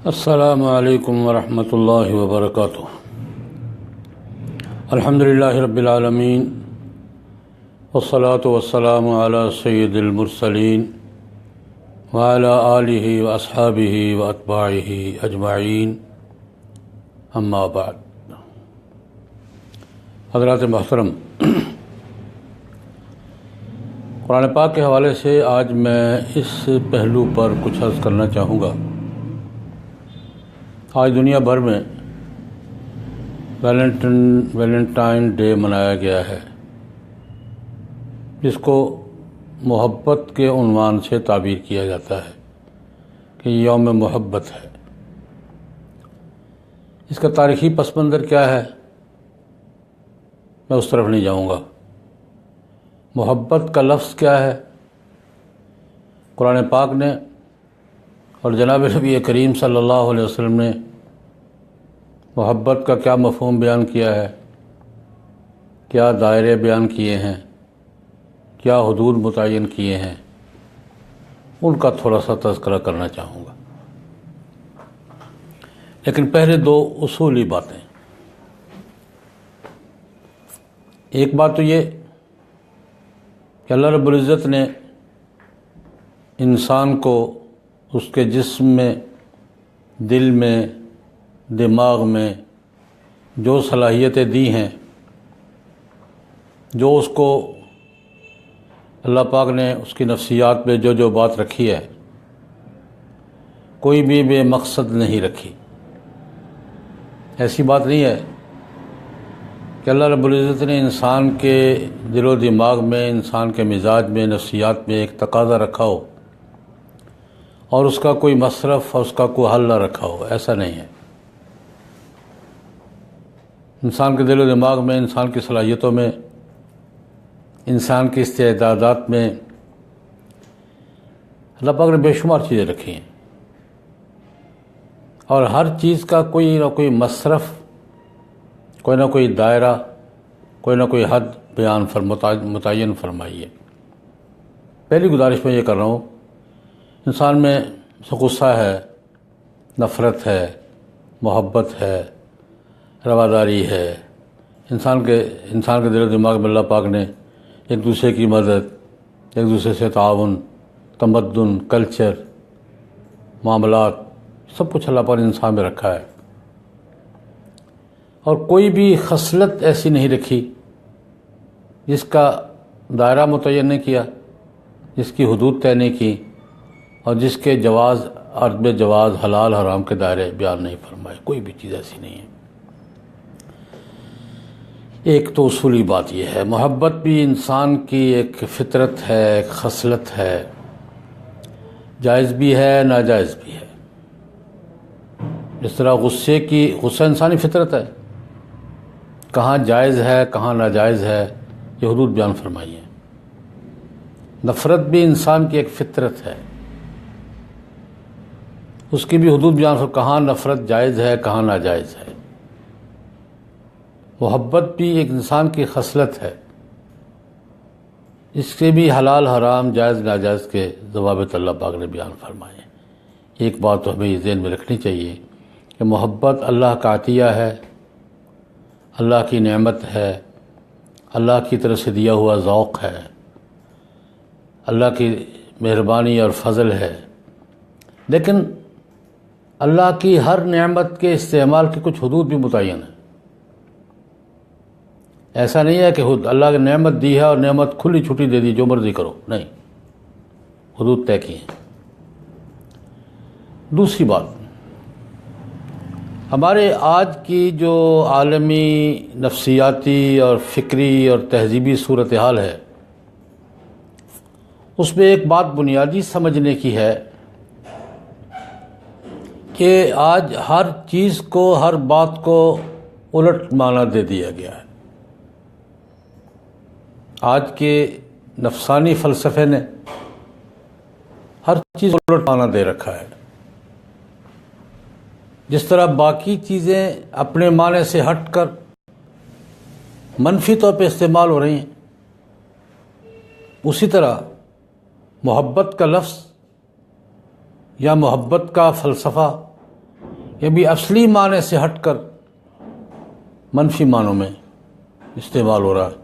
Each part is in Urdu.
السلام علیکم ورحمۃ اللہ وبرکاتہ۔ الحمدللہ رب العالمین والصلاة والسلام علی سید المرسلین وعلی آلہ واصحابہ واتباعہ اجمعین، اما بعد۔ حضرات محترم، قرآن پاک کے حوالے سے آج میں اس پہلو پر کچھ عرض کرنا چاہوں گا۔ آج دنیا بھر میں ویلنٹائن ڈے منایا گیا ہے، جس کو محبت کے عنوان سے تعبیر کیا جاتا ہے کہ یوم محبت ہے۔ اس کا تاریخی پس منظر کیا ہے، میں اس طرف نہیں جاؤں گا۔ محبت کا لفظ کیا ہے، قرآن پاک نے اور جناب نبی کریم صلی اللہ علیہ وسلم نے محبت کا کیا مفہوم بیان کیا ہے، کیا دائرے بیان کیے ہیں، کیا حدود متعین کیے ہیں، ان کا تھوڑا سا تذکرہ کرنا چاہوں گا۔ لیکن پہلے دو اصولی باتیں۔ ایک بات تو یہ کہ اللہ رب العزت نے انسان کو اس کے جسم میں، دل میں، دماغ میں جو صلاحیتیں دی ہیں، جو اس کو اللہ پاک نے اس کی نفسیات میں جو بات رکھی ہے، کوئی بھی بے مقصد نہیں رکھی۔ ایسی بات نہیں ہے کہ اللہ رب العزت نے انسان کے دل و دماغ میں، انسان کے مزاج میں، نفسیات میں ایک تقاضا رکھا ہو اور اس کا کوئی مصرف اور اس کا کوئی حل نہ رکھا ہو۔ ایسا نہیں ہے۔ انسان کے دل و دماغ میں، انسان کی صلاحیتوں میں، انسان کی استعدادات میں اللہ پاک نے بے شمار چیزیں رکھی ہیں، اور ہر چیز کا کوئی نہ کوئی مصرف، کوئی نہ کوئی دائرہ، کوئی نہ کوئی حد متعین فرمائی ہے۔ پہلی گزارش میں یہ کر رہا ہوں، انسان میں غصہ ہے، نفرت ہے، محبت ہے، رواداری ہے۔ انسان کے دل و دماغ میں اللہ پاک نے ایک دوسرے کی مدد، ایک دوسرے سے تعاون، تمدن، کلچر، معاملات، سب کچھ اللہ پاک نے انسان میں رکھا ہے، اور کوئی بھی خصلت ایسی نہیں رکھی جس کا دائرہ متعین نہیں کیا، جس کی حدود طے نہیں کی، اور جس کے جواز، عدم جواز، حلال حرام کے دائرے بیان نہیں فرمائے۔ کوئی بھی چیز ایسی نہیں ہے۔ ایک تو اصولی بات یہ ہے، محبت بھی انسان کی ایک فطرت ہے، ایک خصلت ہے، جائز بھی ہے، ناجائز بھی ہے۔ جس طرح غصہ انسانی فطرت ہے، کہاں جائز ہے، کہاں ناجائز ہے، یہ حدود بیان فرمائی ہے۔ نفرت بھی انسان کی ایک فطرت ہے، اس کی بھی حدود بیان فرمائی، کہاں نفرت جائز ہے، کہاں ناجائز ہے۔ محبت بھی ایک انسان کی خصلت ہے، اس کے بھی حلال حرام، جائز ناجائز کے ضوابط اللہ پاک نے بیان فرمائے ہیں۔ ایک بات تو ہمیں ذہن میں رکھنی چاہیے کہ محبت اللہ کا عطیہ ہے، اللہ کی نعمت ہے، اللہ کی طرف سے دیا ہوا ذوق ہے، اللہ کی مہربانی اور فضل ہے۔ لیکن اللہ کی ہر نعمت کے استعمال کی کچھ حدود بھی متعین ہیں۔ ایسا نہیں ہے کہ اللہ کی نعمت دی ہے اور نعمت کھلی چھٹی دے دی، جو مرضی کرو، نہیں، حدود طے کی ہیں۔ دوسری بات، ہمارے آج کی جو عالمی نفسیاتی اور فکری اور تہذیبی صورتحال ہے، اس میں ایک بات بنیادی سمجھنے کی ہے کہ آج ہر چیز کو، ہر بات کو الٹ معنی دے دیا گیا ہے۔ آج کے نفسانی فلسفے نے ہر چیز الٹ معنی دے رکھا ہے۔ جس طرح باقی چیزیں اپنے معنی سے ہٹ کر منفی طور پہ استعمال ہو رہی ہیں، اسی طرح محبت کا لفظ یا محبت کا فلسفہ یہ بھی اصلی معنی سے ہٹ کر منفی معنوں میں استعمال ہو رہا ہے۔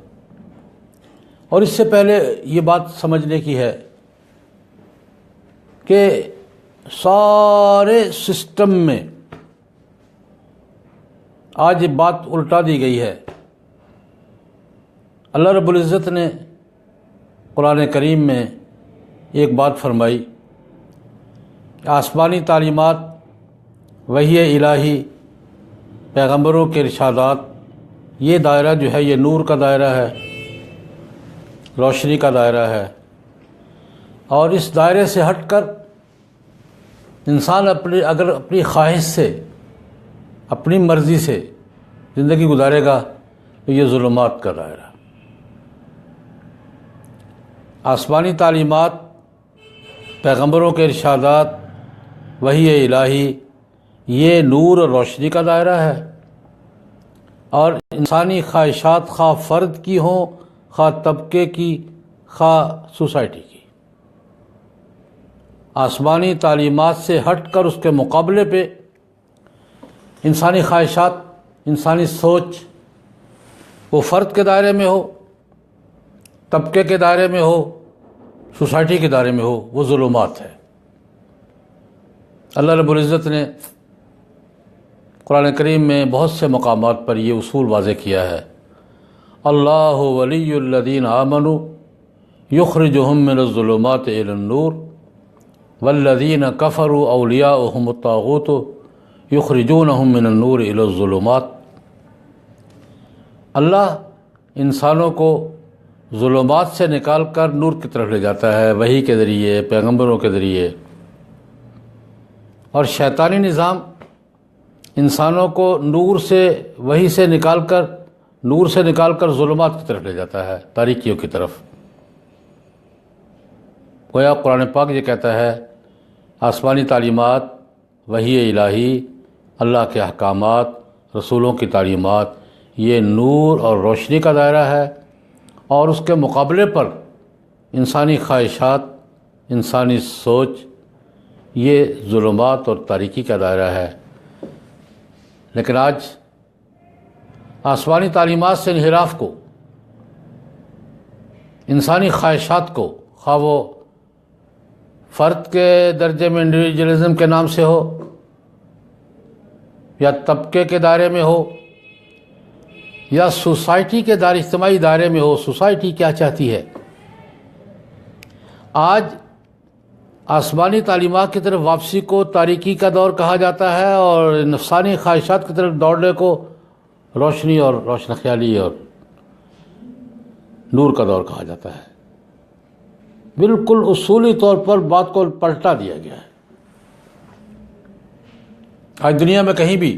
اور اس سے پہلے یہ بات سمجھنے کی ہے کہ سارے سسٹم میں آج یہ بات الٹا دی گئی ہے۔ اللہ رب العزت نے قرآن کریم میں ایک بات فرمائی کہ آسمانی تعلیمات، وحی الہی، پیغمبروں کے ارشادات، یہ دائرہ جو ہے یہ نور کا دائرہ ہے، روشنی کا دائرہ ہے، اور اس دائرے سے ہٹ کر انسان اگر اپنی خواہش سے، اپنی مرضی سے زندگی گزارے گا تو یہ ظلمات کا دائرہ۔ آسمانی تعلیمات، پیغمبروں کے ارشادات، وحی الہی، یہ نور اور روشنی کا دائرہ ہے، اور انسانی خواہشات خواہ فرد کی ہوں، خواہ طبقے کی، خواہ سوسائٹی کی، آسمانی تعلیمات سے ہٹ کر اس کے مقابلے پہ انسانی خواہشات، انسانی سوچ، وہ فرد کے دائرے میں ہو، طبقے کے دائرے میں ہو، سوسائٹی کے دائرے میں ہو، وہ ظلمات ہے۔ اللہ رب العزت نے قرآن کریم میں بہت سے مقامات پر یہ اصول واضح کیا ہے۔ اللہ ولی الذین آمنوا یخرجہم من الظلمات الی النور والذین کفروا اولیاؤہم الطاغوت یخرجونہم من النور الی الظلمات۔ اللہ انسانوں کو ظلمات سے نکال کر نور کی طرف لے جاتا ہے، وحی کے ذریعے، پیغمبروں کے ذریعے، اور شیطانی نظام انسانوں کو نور سے، وحی سے نکال کر، نور سے نکال کر ظلمات کی طرف لے جاتا ہے، تاریکیوں کی طرف۔ گویا قرآن پاک یہ کہتا ہے آسمانی تعلیمات، وحی الہی، اللہ کے احکامات، رسولوں کی تعلیمات، یہ نور اور روشنی کا دائرہ ہے، اور اس کے مقابلے پر انسانی خواہشات، انسانی سوچ، یہ ظلمات اور تاریکی کا دائرہ ہے۔ لیکن آج آسمانی تعلیمات سے انحراف کو، انسانی خواہشات کو، خواہ وہ فرد کے درجے میں انڈیویجولزم کے نام سے ہو، یا طبقے کے دائرے میں ہو، یا سوسائٹی کے دائرے، اجتماعی دائرے میں ہو، سوسائٹی کیا چاہتی ہے، آج آسمانی تعلیمات کی طرف واپسی کو تاریکی کا دور کہا جاتا ہے، اور نفسانی خواہشات کی طرف دوڑنے کو روشنی اور روشن خیالی اور نور کا دور کہا جاتا ہے۔ بالکل اصولی طور پر بات کو پلٹا دیا گیا ہے۔ آج دنیا میں کہیں بھی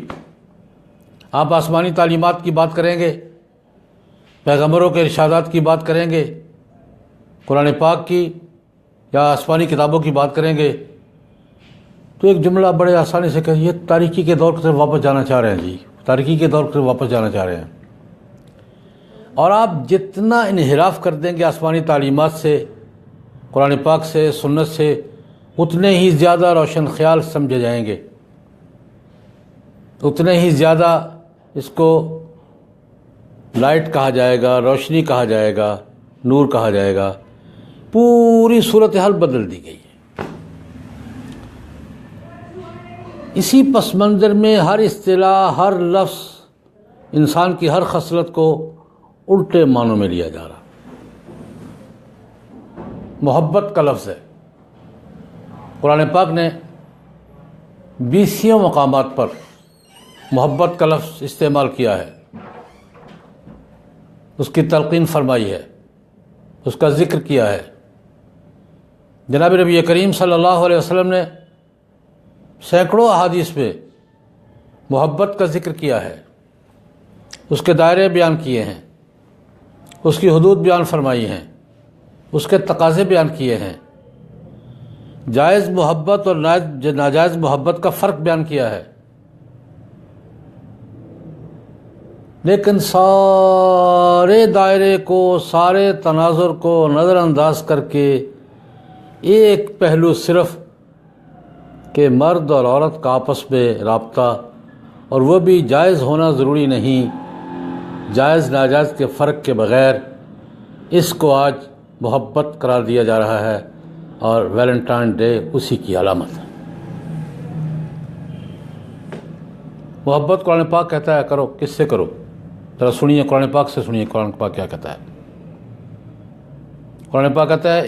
آپ آسمانی تعلیمات کی بات کریں گے، پیغمبروں کے ارشادات کی بات کریں گے، قرآن پاک کی یا آسمانی کتابوں کی بات کریں گے، تو ایک جملہ بڑے آسانی سے کہ یہ تاریکی کے دور کی طرف واپس جانا چاہ رہے ہیں، جی تاریکی کے دور کی طرف واپس جانا چاہ رہے ہیں۔ اور آپ جتنا انحراف کر دیں گے آسمانی تعلیمات سے، قرآن پاک سے، سنت سے، اتنے ہی زیادہ روشن خیال سمجھے جائیں گے، اتنے ہی زیادہ اس کو لائٹ کہا جائے گا، روشنی کہا جائے گا، نور کہا جائے گا۔ پوری صورتحال بدل دی گئی ہے۔ اسی پس منظر میں ہر اصطلاح، ہر لفظ، انسان کی ہر خصلت کو الٹے معنوں میں لیا جا رہا۔ محبت کا لفظ ہے، قرآن پاک نے 20 مقامات پر محبت کا لفظ استعمال کیا ہے، اس کی تلقین فرمائی ہے، اس کا ذکر کیا ہے۔ جناب نبی کریم صلی اللہ علیہ وسلم نے سینکڑوں احادیث میں محبت کا ذکر کیا ہے، اس کے دائرے بیان کیے ہیں، اس کی حدود بیان فرمائی ہیں، اس کے تقاضے بیان کیے ہیں، جائز محبت اور ناجائز محبت کا فرق بیان کیا ہے۔ لیکن سارے دائرے کو، سارے تناظر کو نظر انداز کر کے ایک پہلو صرف کہ مرد اور عورت کا آپس میں رابطہ، اور وہ بھی جائز ہونا ضروری نہیں، جائز ناجائز کے فرق کے بغیر، اس کو آج محبت قرار دیا جا رہا ہے، اور ویلنٹائن ڈے اسی کی علامت ہے۔ محبت قرآن پاک کہتا ہے کرو، کس سے کرو؟ ذرا سنیے، قرآن پاک سے سنیے قرآن پاک کیا کہتا ہے۔ قرآن پاک کہتا ہے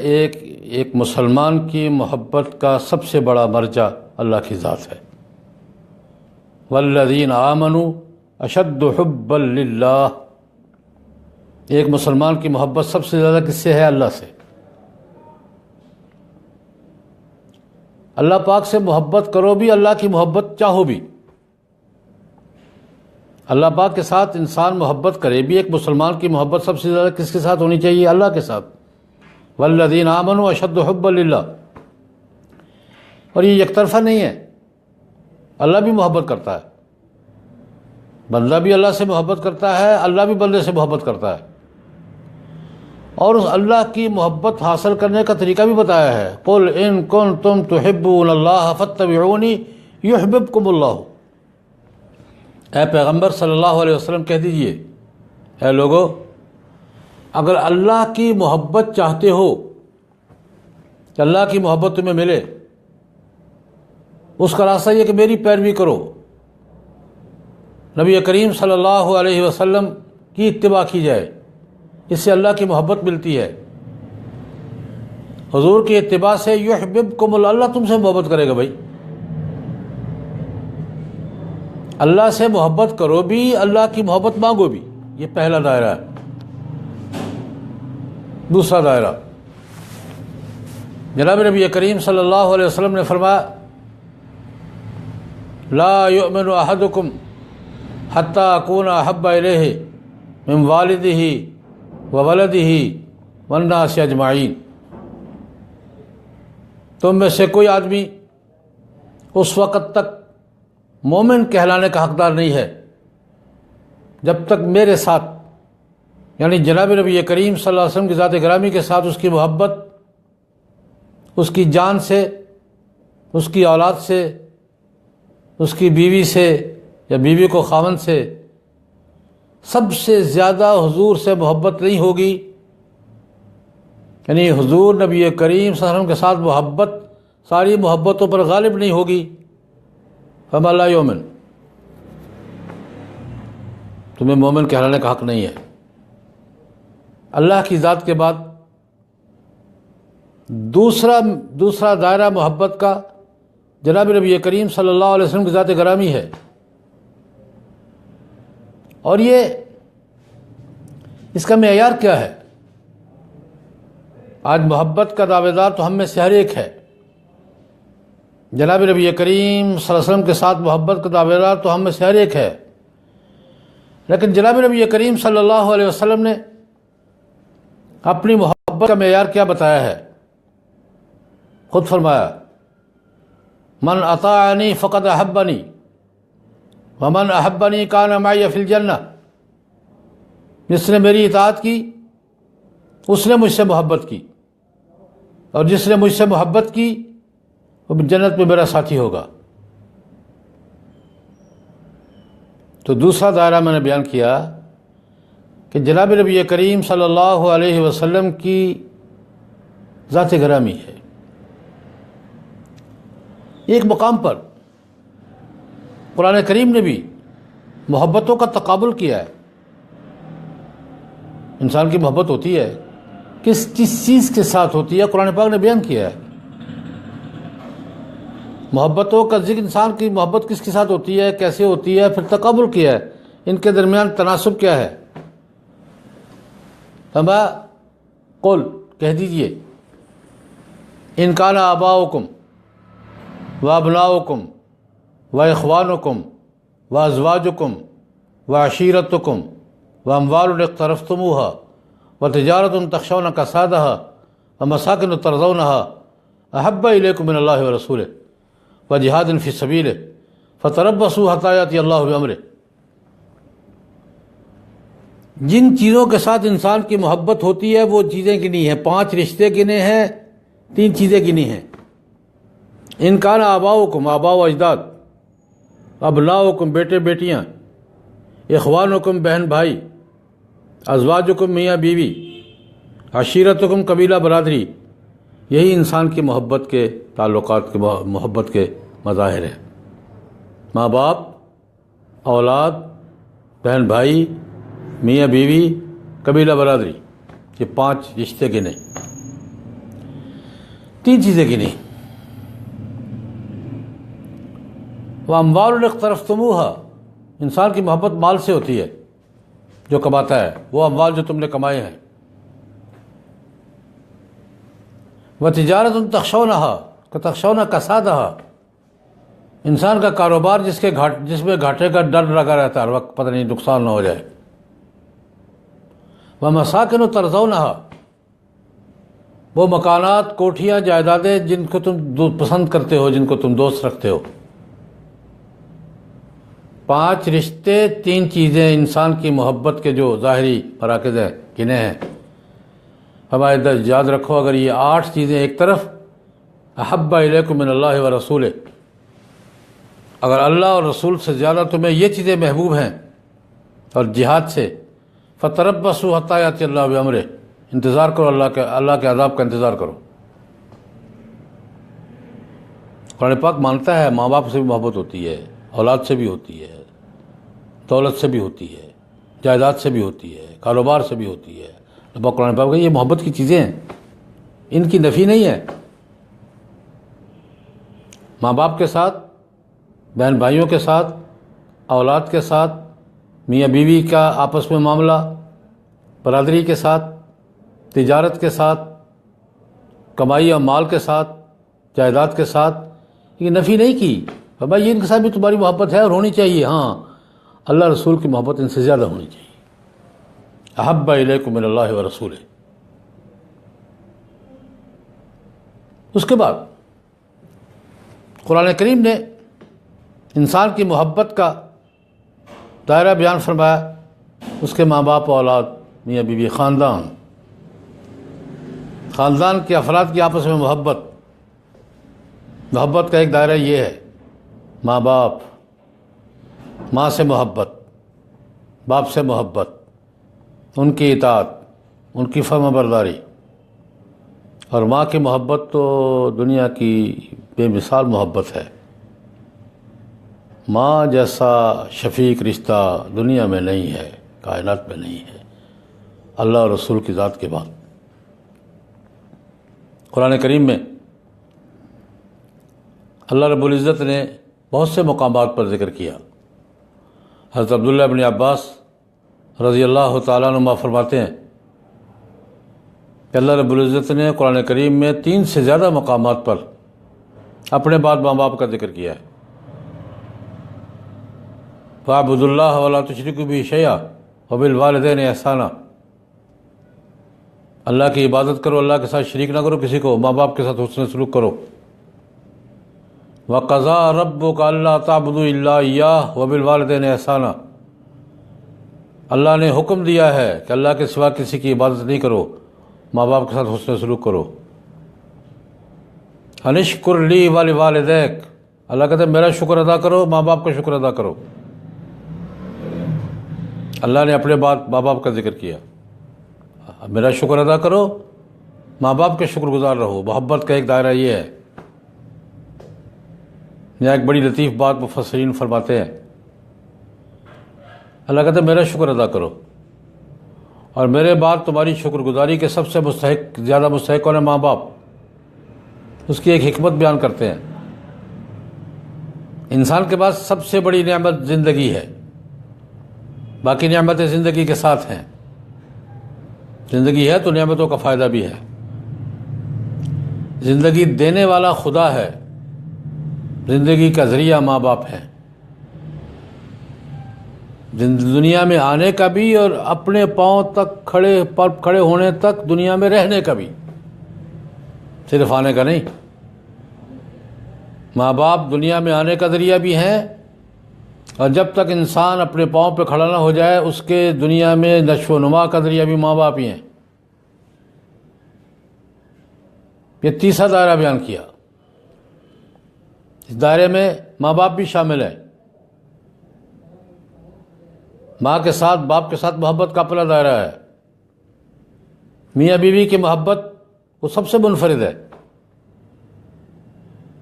ایک مسلمان کی محبت کا سب سے بڑا مرجع اللہ کی ذات ہے۔ والذین آمنوا اشد حبا للہ، ایک مسلمان کی محبت سب سے زیادہ کس سے ہے؟ اللہ سے۔ اللہ پاک سے محبت کرو بھی، اللہ کی محبت چاہو بھی۔ اللہ پاک کے ساتھ انسان محبت کرے بھی، ایک مسلمان کی محبت سب سے زیادہ کس کے ساتھ ہونی چاہیے؟ اللہ کے ساتھ۔ والذین آمنوا اشد حبا للہ، اور یہ یک طرفہ نہیں ہے، اللہ بھی محبت کرتا ہے، بندہ بھی اللہ سے محبت کرتا ہے، اللہ بھی بندے سے محبت کرتا ہے، اور اس اللہ کی محبت حاصل کرنے کا طریقہ بھی بتایا ہے۔ قل ان کنتم تحبون اللہ فاتبعونی یحببکم اللہ، اے پیغمبر صلی اللہ علیہ وسلم کہہ دیجئے، اے لوگو، اگر اللہ کی محبت چاہتے ہو کہ اللہ کی محبت تمہیں ملے، اس کا راستہ یہ کہ میری پیروی کرو، نبی کریم صلی اللہ علیہ وسلم کی اتباع کی جائے، اس سے اللہ کی محبت ملتی ہے۔ حضور کی اتباع سے یحببکم اللہ، اللہ تم سے محبت کرے گا۔ بھائی اللہ سے محبت کرو بھی، اللہ کی محبت مانگو بھی، یہ پہلا دائرہ ہے۔ دوسرا دائرہ، جناب نبی کریم صلی اللہ علیہ وسلم نے فرمایا لا یؤمن احدکم حتی اکون احب الیہ من والدہ وولدہ والناس اجمعین، تم میں سے کوئی آدمی اس وقت تک مومن کہلانے کا حقدار نہیں ہے جب تک میرے ساتھ، یعنی جناب نبی کریم صلی اللہ علیہ وسلم کی ذات گرامی کے ساتھ اس کی محبت، اس کی جان سے، اس کی اولاد سے، اس کی بیوی سے یا بیوی کو خاوند سے سب سے زیادہ حضور سے محبت نہیں ہوگی، یعنی حضور نبی کریم صلی اللہ علیہ وسلم کے ساتھ محبت ساری محبتوں پر غالب نہیں ہوگی، فما لا یؤمن، تمہیں مومن کہلانے کا حق نہیں ہے۔ اللہ کی ذات کے بعد دوسرا دائرہ محبت کا جناب نبی کریم صلی اللہ علیہ وسلم کی ذات گرامی ہے، اور یہ اس کا معیار کیا ہے؟ آج محبت کا دعوے دار تو ہم میں سے ہر ایک ہے، جناب نبی کریم صلی اللہ علیہ وسلم کے ساتھ محبت کا دعوے دار تو ہم میں سے ہر ایک ہے، لیکن جناب نبی کریم صلی اللہ علیہ وسلم نے اپنی محبت کا معیار کیا بتایا ہے؟ خود فرمایا من اطاعنی فقد احبنی ومن احبنی کان معی فی الجنہ، جس نے میری اطاعت کی اس نے مجھ سے محبت کی، اور جس نے مجھ سے محبت کی وہ جنت میں میرا ساتھی ہوگا۔ تو دوسرا دائرہ میں نے بیان کیا کہ جناب نبی کریم صلی اللہ علیہ وسلم کی ذات گرامی ہے۔ ایک مقام پر قرآن کریم نے بھی محبتوں کا تقابل کیا ہے۔ انسان کی محبت ہوتی ہے، کس چیز کے ساتھ ہوتی ہے؟ قرآن پاک نے بیان کیا ہے۔ محبتوں کا ذکر، انسان کی محبت کس کے ساتھ ہوتی ہے، کیسے ہوتی ہے، پھر تقابل کیا ہے، ان کے درمیان تناسب کیا ہے۔ فما قل، کہہ دیجئے، ان کان آباؤکم وابناؤکم واخوانکم وازواجکم وعشیرتکم واموال اقترفتموها وتجارت تخشون کسادها ومساکن ترضونها احب الیکم من اللہ ورسولہ وجہاد فی سبیلہ فتربصوا حتی یأتی اللہ بامرہ۔ جن چیزوں کے ساتھ انسان کی محبت ہوتی ہے وہ چیزیں گنی ہیں، 5 رشتے گنے ہیں، 3 چیزیں گنی ہیں، ان کان آباؤکم آباء و اجداد، ابناؤکم بیٹے بیٹیاں، اخوانکم بہن بھائی، ازواجکم میاں بیوی، عشیرتکم قبیلہ برادری، یہی انسان کی محبت کے تعلقات کے محبت کے مظاہر ہیں۔ ماں باپ، اولاد، بہن بھائی، میاں بیوی، قبیلہ برادری، یہ 5 رشتے گنے، 3 چیزیں گنی۔ وَأَمْوَالٌ اقْتَرَفْتُمُوهَا، انسان کی محبت مال سے ہوتی ہے، جو کماتا ہے، وہ اموال جو تم نے کمائے ہیں۔ وَتِجَارَةٌ تَخْشَوْنَ كَسَادَهَا، انسان کا کاروبار جس میں گھاٹے کا ڈر لگا رہتا ہے ہر وقت، پتہ نہیں نقصان نہ ہو جائے۔ وَمَسَاكِنُ تَرْضَوْنَهَا، وہ مکانات، کوٹھیاں، جائیدادیں جن کو تم پسند کرتے ہو، جن کو تم دوست رکھتے ہو۔ 5 رشتے، 3 چیزیں انسان کی محبت کے جو ظاہری مراکز ہیں گنے ہیں۔ ہمارے یاد رکھو، اگر یہ 8 چیزیں ایک طرف، احب الیکم من اللہ و رسولہ، اگر اللہ اور رسول سے زیادہ تمہیں یہ چیزیں محبوب ہیں اور جہاد سے، فتربصوا حتی یأتی اللہ بامرہ، انتظار کرو، اللہ کے عذاب کا انتظار کرو۔ قرآن پاک مانتا ہے ماں باپ سے بھی محبت ہوتی ہے، اولاد سے بھی ہوتی ہے، دولت سے بھی ہوتی ہے، جائیداد سے بھی ہوتی ہے، کاروبار سے بھی ہوتی ہے۔ قرآن پاک یہ محبت کی چیزیں ہیں، ان کی نفی نہیں ہے۔ ماں باپ کے ساتھ، بہن بھائیوں کے ساتھ، اولاد کے ساتھ، میاں بیوی کا آپس میں معاملہ، برادری کے ساتھ، تجارت کے ساتھ، کمائی اور مال کے ساتھ، جائیداد کے ساتھ، یہ نفی نہیں کی۔ بھائی ان کے ساتھ بھی تمہاری محبت ہے اور ہونی چاہیے، ہاں اللہ رسول کی محبت ان سے زیادہ ہونی چاہیے۔ احب الیکم من اللہ و رسولہ۔ اس کے بعد قرآن کریم نے انسان کی محبت کا دائرہ بیان فرمایا، اس کے ماں باپ، اولاد، میاں بیوی، خاندان کے افراد کی آپس میں محبت کا ایک دائرہ یہ ہے، ماں باپ، ماں سے محبت، باپ سے محبت، ان کی اطاعت، ان کی فرما برداری۔ اور ماں کی محبت تو دنیا کی بے مثال محبت ہے، ماں جیسا شفیق رشتہ دنیا میں نہیں ہے، کائنات میں نہیں ہے، اللہ اور رسول کی ذات کے بعد۔ قرآن کریم میں اللہ رب العزت نے بہت سے مقامات پر ذکر کیا۔ حضرت عبداللہ بن عباس رضی اللہ تعالیٰ عنہ فرماتے ہیں کہ اللہ رب العزت نے قرآن کریم میں 3 سے زیادہ مقامات پر اپنے بعد ماں باپ کا ذکر کیا ہے۔ فَاعْبُدُوا اللَّهَ وَلَا تُشْرِكُوا بِهِ شَيْئًا وَبِالْوَالِدَيْنِ إِحْسَانًا، اللہ کی عبادت کرو، اللہ کے ساتھ شریک نہ کرو کسی کو، ماں باپ کے ساتھ حسن سلوک کرو۔ وَقَضَىٰ رَبُّكَ أَلَّا تَعْبُدُوا إِلَّا إِيَّاهُ وَبِالْوَالِدَيْنِ إِحْسَانًا، اللہ نے حکم دیا ہے کہ اللہ کے سوا کسی کی عبادت نہیں کرو، ماں باپ کے ساتھ حسن سلوک کرو۔ أَنِ اشْكُرْ لِي وَلِوَالِدَيْكَ، اللہ کہتے ہیں میرا شکر ادا کرو، ماں باپ کا شکر ادا کرو۔ اللہ نے اپنے بعد ماں باپ کا ذکر کیا، میرا شکر ادا کرو، ماں باپ کے شکر گزار رہو۔ محبت کا ایک دائرہ یہ ہے۔ یہاں ایک بڑی لطیف بات مفسرین فرماتے ہیں، اللہ کہتے ہیں میرا شکر ادا کرو، اور میرے بعد تمہاری شکر گزاری کے سب سے زیادہ مستحق کون ہے؟ ماں باپ۔ اس کی ایک حکمت بیان کرتے ہیں، انسان کے پاس سب سے بڑی نعمت زندگی ہے، باقی نعمتیں زندگی کے ساتھ ہیں۔ زندگی ہے تو نعمتوں کا فائدہ بھی ہے۔ زندگی دینے والا خدا ہے، زندگی کا ذریعہ ماں باپ ہے، دنیا میں آنے کا بھی اور اپنے پاؤں تک کھڑے ہونے تک دنیا میں رہنے کا بھی، صرف آنے کا نہیں۔ ماں باپ دنیا میں آنے کا ذریعہ بھی ہیں، اور جب تک انسان اپنے پاؤں پہ کھڑا نہ ہو جائے اس کے دنیا میں نشو و نما کا ذریعہ بھی ماں باپ ہی ہیں۔ یہ تیسرا دائرہ بیان کیا۔ اس دائرے میں ماں باپ بھی شامل ہیں. ماں کے ساتھ باپ کے ساتھ محبت کا اپنا دائرہ ہے. میاں بیوی کی محبت وہ سب سے منفرد ہے.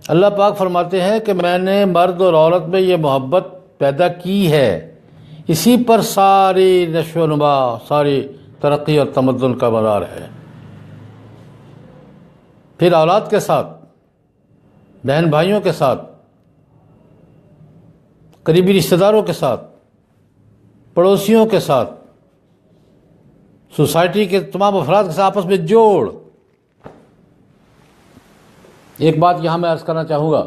اللہ پاک فرماتے ہیں کہ میں نے مرد اور عورت میں یہ محبت پیدا کی ہے، اسی پر ساری نشو و نما، ساری ترقی اور تمدن کا مدار ہے. پھر اولاد کے ساتھ، بہن بھائیوں کے ساتھ، قریبی رشتہ داروں کے ساتھ، پڑوسیوں کے ساتھ، سوسائٹی کے تمام افراد کے ساتھ آپس میں جوڑ. ایک بات یہاں میں عرض کرنا چاہوں گا،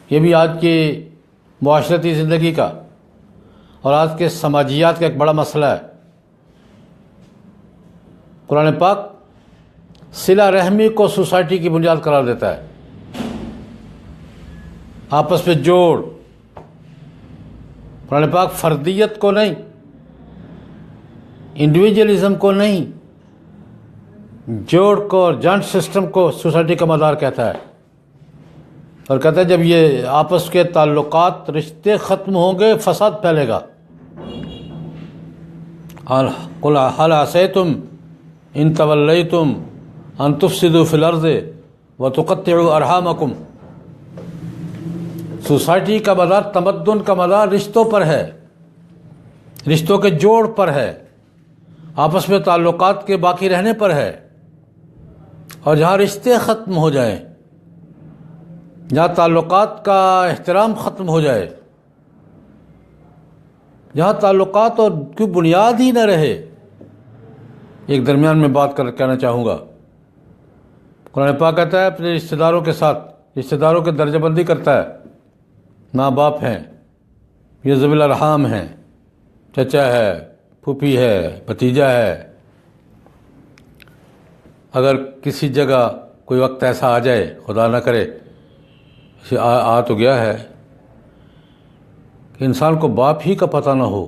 یہ بھی آج کی معاشرتی زندگی کا اور آج کے سماجیات کا ایک بڑا مسئلہ ہے. قرآن پاک صلہ رحمی کو سوسائٹی کی بنیاد قرار دیتا ہے. آپس میں جوڑ. قرآن پاک فردیت کو نہیں، انڈیویجولزم کو نہیں، جوڑ کو اور جوائنٹ سسٹم کو سوسائٹی کا مدار کہتا ہے. اور کہتا ہے جب یہ آپس کے تعلقات، رشتے ختم ہوں گے، فساد پھیلے گا. قُلْ هَلْ عَسَيْتُمْ إِن تَوَلَّيْتُمْ أَن تُفْسِدُوا فِي الْأَرْضِ وَتُقَطِّعُوا أَرْحَامَكُمْ. سوسائٹی کا مدار، تمدن کا مدار رشتوں پر ہے، رشتوں کے جوڑ پر ہے، آپس میں تعلقات کے باقی رہنے پر ہے. اور جہاں رشتے ختم ہو جائیں، جہاں تعلقات کا احترام ختم ہو جائے، جہاں تعلقات اور کی بنیاد ہی نہ رہے. ایک درمیان میں بات کہنا چاہوں گا. قرآن پاک کہتا ہے اپنے رشتہ داروں کے ساتھ، رشتہ داروں کے درجہ بندی کرتا ہے. ماں باپ ہیں، یہ ذوی الارحام ہیں، چچا ہے، پھوپھی ہے، بھتیجا ہے. اگر کسی جگہ کوئی وقت ایسا آ جائے، خدا نہ کرے، آ تو گیا ہے کہ انسان کو باپ ہی کا پتہ نہ ہو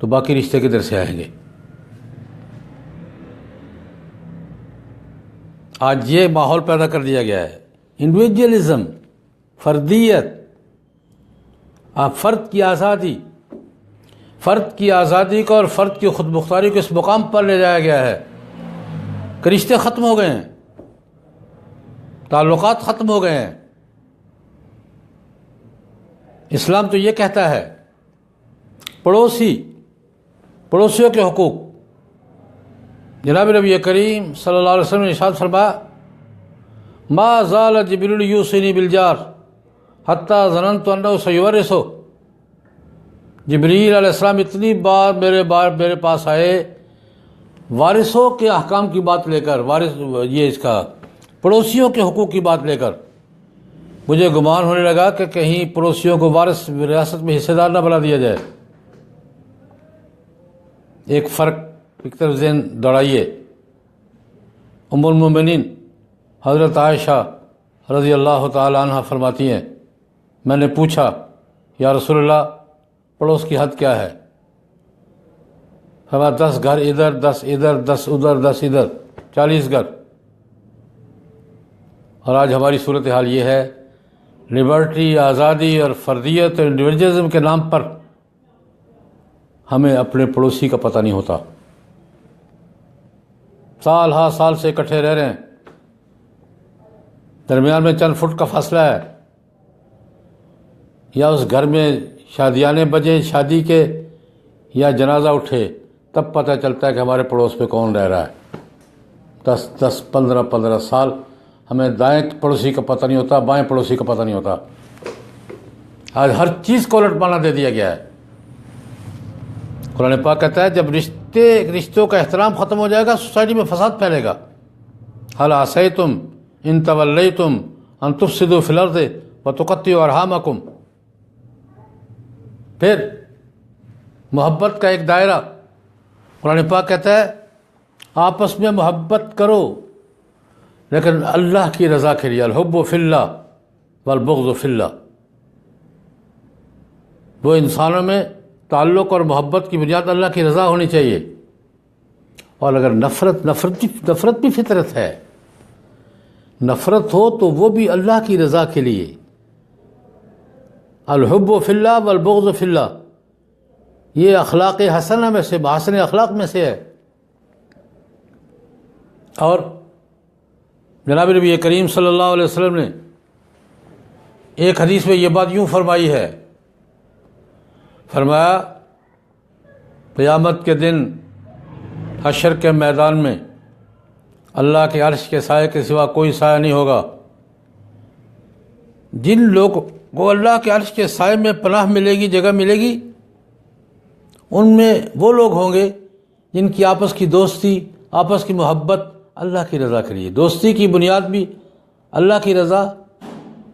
تو باقی رشتے کدھر سے آئیں گے؟ آج یہ ماحول پیدا کر دیا گیا ہے. انڈیویجولزم، فردیت، فرد کی آزادی، فرد کی آزادی کو اور فرد کی خود مختاری کو اس مقام پر لے جایا گیا ہے کہ رشتے ختم ہو گئے ہیں، تعلقات ختم ہو گئے ہیں. اسلام تو یہ کہتا ہے پڑوسیوں کے حقوق. جناب نبی کریم صلی اللہ علیہ وسلم نے ارشاد فرمایا ما زال جبریل یوصینی بالجار حتی ظننت انہ سیورثہ. جبریل علیہ السلام اتنی بار میرے پاس آئے وارثوں کے احکام کی بات لے کر، اس کا پڑوسیوں کے حقوق کی بات لے کر. مجھے گمان ہونے لگا کہ کہیں پڑوسیوں کو وارث وراثت میں حصے دار نہ بنا دیا جائے. ایک فرق ایک طرف ذہن دوڑائیے. ام المومنین حضرت عائشہ رضی اللہ تعالی عنہ فرماتی ہیں میں نے پوچھا یا رسول اللہ پڑوس کی حد کیا ہے؟ فرمایا 10 گھر ادھر، 10 ادھر، 10 ادھر، 10 ادھر، 40 گھر. اور آج ہماری صورتحال یہ ہے، لبرٹی، آزادی اور فردیت اور انڈیویجولزم کے نام پر ہمیں اپنے پڑوسی کا پتہ نہیں ہوتا. سال ہا سال سے اکٹھے رہ رہے ہیں، درمیان میں چند فٹ کا فاصلہ ہے، یا اس گھر میں شادیانے بجیں شادی کے یا جنازہ اٹھے تب پتہ چلتا ہے کہ ہمارے پڑوس میں کون رہ رہا ہے. 10 15 سال ہمیں دائیں پڑوسی کا پتہ نہیں ہوتا، بائیں پڑوسی کا پتہ نہیں ہوتا. آج ہر چیز کو الٹ پانا دے دیا گیا ہے. قرآن پاک کہتا ہے جب رشتوں کا احترام ختم ہو جائے گا سوسائٹی میں فساد پھیلے گا. هل عصیتم ان تولیتم ان تفسدوا فی الارض وتقطعوا ارحامکم. پھر محبت کا ایک دائرہ. قرآن پاک کہتا ہے آپس میں محبت کرو لیکن اللہ کی رضا کے لیے. الحب فی اللہ والبغض فی اللہ. وہ انسانوں میں تعلق اور محبت کی بنیاد اللہ کی رضا ہونی چاہیے. اور اگر نفرت بھی فطرت ہے. نفرت ہو تو وہ بھی اللہ کی رضا کے لیے. الحب فی اللہ والبغض فی اللہ، یہ اخلاق حسنہ میں سے، محاسن اخلاق میں سے ہے. اور جناب نبی کریم صلی اللہ علیہ وسلم نے ایک حدیث میں یہ بات یوں فرمائی ہے، فرمایا قیامت کے دن حشر کے میدان میں اللہ کے عرش کے سائے کے سوا کوئی سایہ نہیں ہوگا. جن لوگوں کو اللہ کے عرش کے سائے میں پناہ ملے گی، جگہ ملے گی، ان میں وہ لوگ ہوں گے جن کی آپس کی دوستی، آپس کی محبت اللہ کی رضا کے لیے. دوستی کی بنیاد بھی اللہ کی رضا،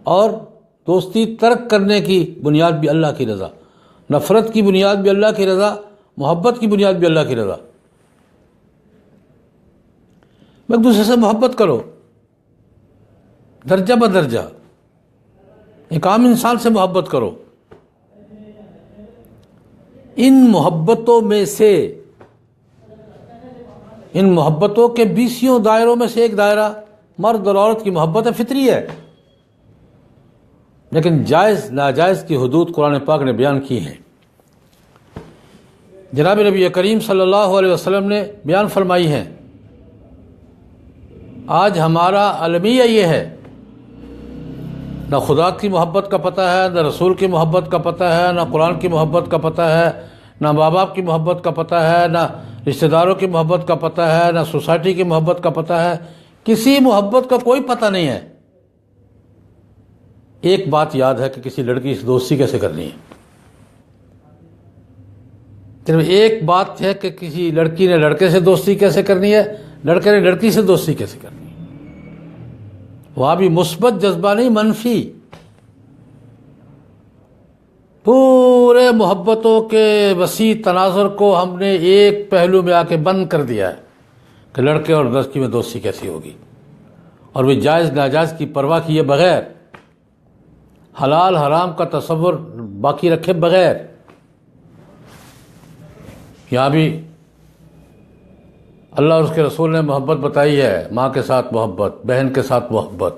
اور دوستی ترک کرنے کی بنیاد بھی اللہ کی رضا. نفرت کی بنیاد بھی اللہ کی رضا، محبت کی بنیاد بھی اللہ کی رضا. ایک دوسرے سے محبت کرو درجہ بدرجہ، ایک عام انسان سے محبت کرو. ان محبتوں میں سے، ان محبتوں کے 20 دائروں میں سے ایک دائرہ مرد اور عورت کی محبت فطری ہے، لیکن جائز ناجائز کی حدود قرآن پاک نے بیان کی ہیں. جناب نبی کریم صلی اللہ علیہ وسلم نے بیان فرمائی ہیں. آج ہمارا المیہ یہ ہے، نہ خدا کی محبت کا پتہ ہے، نہ رسول کی محبت کا پتہ ہے، نہ قرآن کی محبت کا پتہ ہے، نہ ماں باپ کی محبت کا پتہ ہے، نہ رشتہ داروں کی محبت کا پتہ ہے، نہ سوسائٹی کی محبت کا پتہ ہے. کسی محبت کا کوئی پتہ نہیں ہے. ایک بات یاد ہے کہ کسی لڑکی سے دوستی کیسے کرنی ہے. صرف ایک بات ہے کہ کسی لڑکی نے لڑکے سے دوستی کیسے کرنی ہے، لڑکے نے لڑکی سے دوستی کیسے کرنی ہے. وہاں بھی مثبت جذبہ نہیں، منفی. پورے محبتوں کے وسیع تناظر کو ہم نے ایک پہلو میں آ کے بند کر دیا ہے کہ لڑکے اور لڑکی میں دوستی کیسی ہوگی، اور وہ جائز ناجائز کی پرواہ کیے بغیر، حلال حرام کا تصور باقی رکھے بغیر. یہاں بھی اللہ اور اس کے رسول نے محبت بتائی ہے. ماں کے ساتھ محبت، بہن کے ساتھ محبت،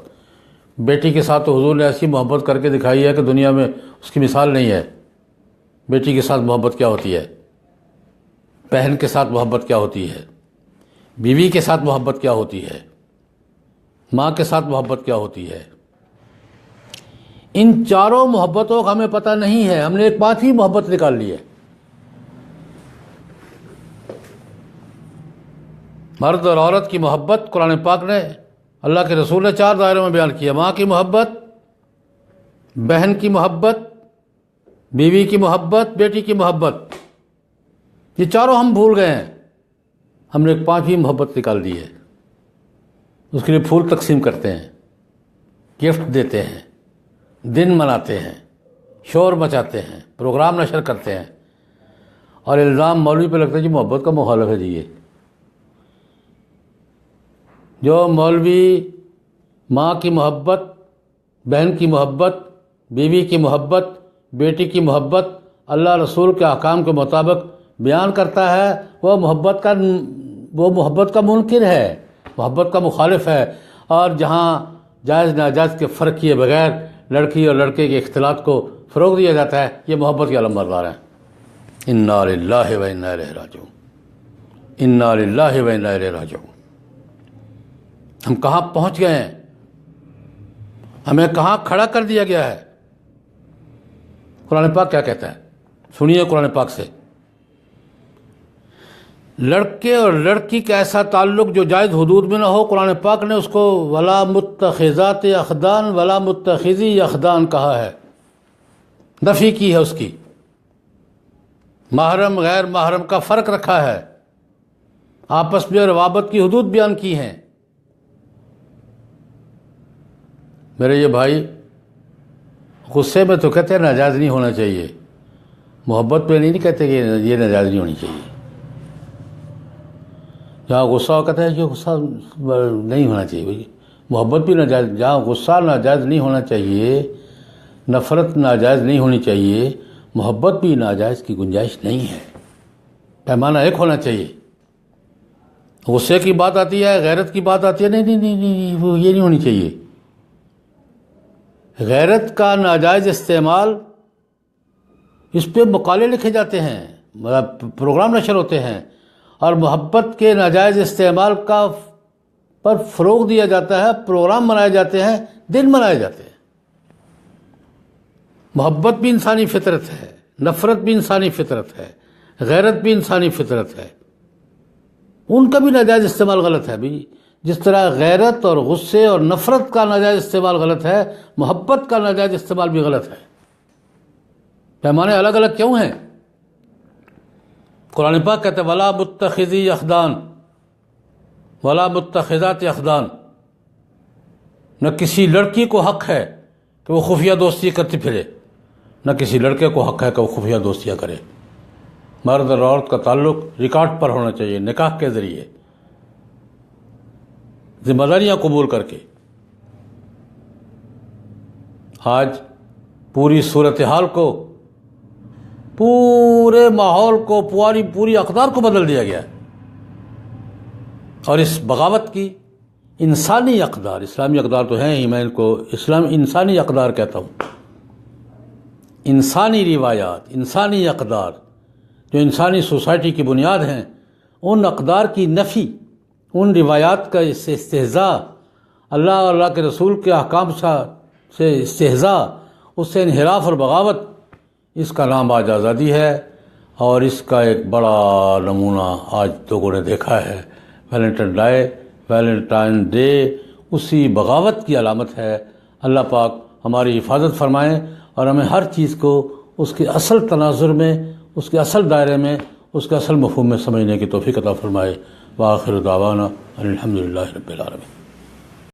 بیٹی کے ساتھ تو حضور نے ایسی محبت کر کے دکھائی ہے کہ دنیا میں اس کی مثال نہیں ہے. بیٹی کے ساتھ محبت کیا ہوتی ہے، بہن کے ساتھ محبت کیا ہوتی ہے، بیوی کے ساتھ محبت کیا ہوتی ہے، ماں کے ساتھ محبت کیا ہوتی ہے. ان چاروں محبتوں کا ہمیں پتہ نہیں ہے. ہم نے ایک 5ویں محبت نکال لی ہے. مرد اور عورت کی محبت قرآن پاک نے، اللہ کے رسول نے 4 دائروں میں بیان کیا. ماں کی محبت، بہن کی محبت، بیوی کی محبت، بیٹی کی محبت. یہ چاروں ہم بھول گئے ہیں. ہم نے ایک 5ویں محبت نکال دی ہے. اس کے لیے پھول تقسیم کرتے ہیں، گفٹ دیتے ہیں، دن مناتے ہیں، شور مچاتے ہیں، پروگرام نشر کرتے ہیں، اور الزام مولوی پہ لگتا ہے جی محبت کا مخالف ہے. جی یہ جو مولوی ماں کی محبت، بہن کی محبت، بیوی کی محبت، بیٹی کی محبت اللہ رسول کے احکام کے مطابق بیان کرتا ہے، وہ محبت کا منکر ہے، محبت کا مخالف ہے. اور جہاں جائز ناجائز کے فرق کیے بغیر لڑکی اور لڑکے کے اختلاط کو فروغ دیا جاتا ہے، یہ محبت کے علمبردار ہیں. انا للہ و انا الیہ راجعون، انا للہ و انا الیہ راجعون. ہم کہاں پہنچ گئے ہیں، ہمیں کہاں کھڑا کر دیا گیا ہے. قرآن پاک کیا کہتا ہے، سنیے قرآن پاک سے. لڑکے اور لڑکی کا ایسا تعلق جو جائز حدود میں نہ ہو، قرآن پاک نے اس کو ولا متخذات اخدان ولا متخذی اخدان کہا ہے، نفی کی ہے اس کی. محرم غیر محرم کا فرق رکھا ہے، آپس میں روابط کی حدود بیان کی ہیں. میرے یہ بھائی غصے میں تو کہتے ہیں ناجائز نہیں ہونا چاہیے، محبت پہ نہیں کہتے کہ یہ ناجائز نہیں ہونی چاہیے. جہاں غصہ ہو کہتے ہیں کہ غصہ نہیں ہونا چاہیے. بھائی محبت بھی ناجائز، جہاں غصہ ناجائز نہیں ہونا چاہیے، نفرت ناجائز نہیں ہونی چاہیے، محبت بھی ناجائز کی گنجائش نہیں ہے. پیمانہ ایک ہونا چاہیے. غصے کی بات آتی ہے، غیرت کی بات آتی ہے، نہیں نہیں نہیں نہیں، وہ یہ نہیں ہونی چاہیے۔ غیرت کا ناجائز استعمال، اس پہ مقالے لکھے جاتے ہیں، پروگرام نشر ہوتے ہیں، اور محبت کے ناجائز استعمال کا پر فروغ دیا جاتا ہے، پروگرام منائے جاتے ہیں، دن منائے جاتے ہیں۔ محبت بھی انسانی فطرت ہے، نفرت بھی انسانی فطرت ہے، غیرت بھی انسانی فطرت ہے، ان کا بھی ناجائز استعمال غلط ہے بھی۔ جس طرح غیرت اور غصے اور نفرت کا ناجائز استعمال غلط ہے، محبت کا ناجائز استعمال بھی غلط ہے۔ پیمانے الگ الگ کیوں ہیں؟ قرآن پاک کہتے ہیں وَلَا مُتَّخِذِي اخدان، وَلَا مُتَّخِذَاتِ اخدان، نہ کسی لڑکی کو حق ہے کہ وہ خفیہ دوستی کرتی پھرے، نہ کسی لڑکے کو حق ہے کہ وہ خفیہ دوستیاں کرے۔ مرد اور عورت کا تعلق ریکارڈ پر ہونا چاہیے، نکاح کے ذریعے، ذمہ داریاں قبول کر کے۔ آج پوری صورتحال کو، پورے ماحول کو، پوری اقدار کو بدل دیا گیا ہے، اور اس بغاوت کی انسانی اقدار، اسلامی اقدار تو ہیں ہی، میں ان کو انسانی اقدار کہتا ہوں، انسانی روایات، انسانی اقدار جو انسانی سوسائٹی کی بنیاد ہیں، ان اقدار کی نفی، ان روایات کا استہزاء، اللہ اور اللہ کے رسول کے احکام سے استہزاء، اس سے انحراف اور بغاوت، اس کا نام آج آزادی ہے۔ اور اس کا ایک بڑا نمونہ آج لوگوں نے دیکھا ہے، ویلنٹائن ڈے اسی بغاوت کی علامت ہے۔ اللہ پاک ہماری حفاظت فرمائیں اور ہمیں ہر چیز کو اس کے اصل تناظر میں، اس کے اصل دائرے میں، اس کے اصل مفہوم میں سمجھنے کی توفیق عطا فرمائے۔ وآخر دعوانا ان الحمد للہ رب العالمین۔